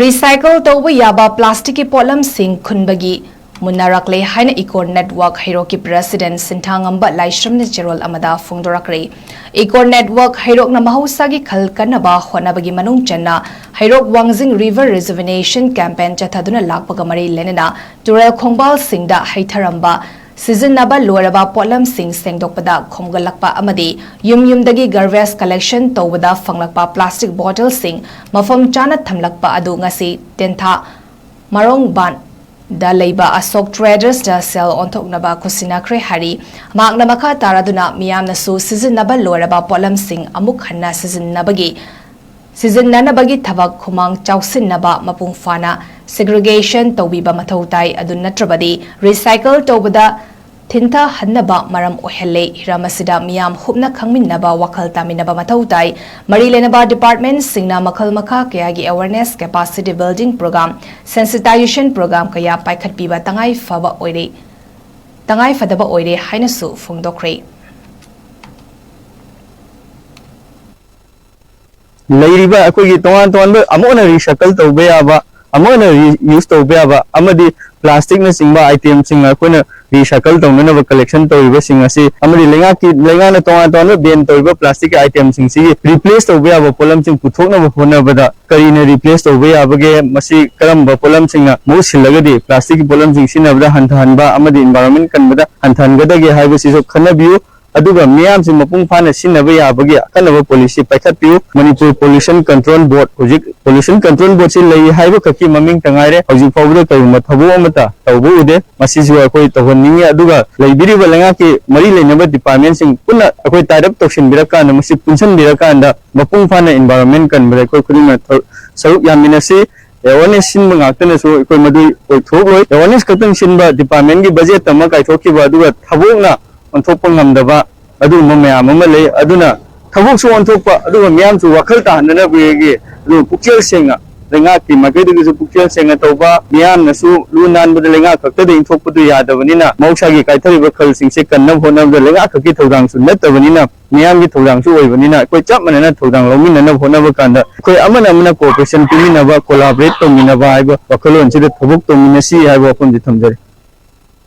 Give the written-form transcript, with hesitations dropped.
Recycle tauba yaba plastic ki polam sing khunbagi munarakle haina eco network hairok ki president sinthangamba laishram ne jerol amada phungdorakre eco network hairok na mahausa gi khal kanaba honabagi manung channa hairok wangzing river rejuvenation campaign chathaduna lakpaga mari lenena turel khongbal singda haitharamba Sizinaba Loraba Polam Sing Sengdokpada Khomgalakpa Amadi Yumdagi Garbage collection Towada Fanglakpa plastic bottle sing Mafam Chana Thamlakpa Adu Ngasi Tentha Marong Ban Da Laiba Asok Traders da Sell Ontoknaba Kusina Kre Hari Magna Maka Taraduna Miyam Nasu Sizinaba Loraba Polam Sing Amuk Hanna Sizinabagi Season Nanabagi Tabak Kumang Chausin Naba Mapung Fana segregation Tobiba Matautai Adun Natrabadi Recycle Tobada Tinta Hanaba Maram Ohele Hiramasida Miam Hubna Kangmin Naba Wakal Taminaba Matautai Marilenaba Department Singna Makal Maka Kayagi Awareness Capacity Building Program Sensitization Program Kaya Paikat Piba Tangai Faba Oire Tangai Fadaba Oire Hainasu Fungdokre Lariba akogi tongan amona recycle tawbe aba amona use tawbe aba amadi plastic na singba item singa kona recycle tawna ba collection tawba singa si amadi lenga na tongan ben tawba plastic item sing si replace tawbe aba polam sing puthokna ba hona bada kari na replace tawbe aba ge masi karam ba polam singa mo silagadi plastic polam sing sinabda hanba amadi environment kan bada hangada ge haiba siso khanabiu aduga miyam si mapung phana sinaba yabagi kanaba policy paikhatpiu manipur pollution control board hojik pollution control board si lei haiba kaki maming tangaire hojik fawda kayuma thabu amata tawbu ude masisu akoi tawhanningi aduga leibiri balanga ki mari leinaba department sing punna akoi tarap tokshin biraka na masi punsan biraka anda mapung phana environment kan bare koi khurima saruk yamina si awareness sin mangakna so koi madu koi thokloi awareness katang sinba department gi budget tama kai thokki ba aduga thabukna onthokpa ngamdaba adu mmayam ama lei aduna thabuk su onthokpa aduga miyam su wakhal tahanna bege adu pukchel senga lenga ki magedi su pukchel senga tawba miyam na su lunan bada lenga khakta de inthokpa du yadabanina mausa gi kaithari bakhal singse kanna phona bada lenga khaki thodang su natabanina miyam gi thodang su oibanina koi chap manana thodang lomina na phona ba kanda koi amana cooperation timina ba collaborate tomina ba aiba wakhalon sida thabuk tomina si aiba phon ji thamjare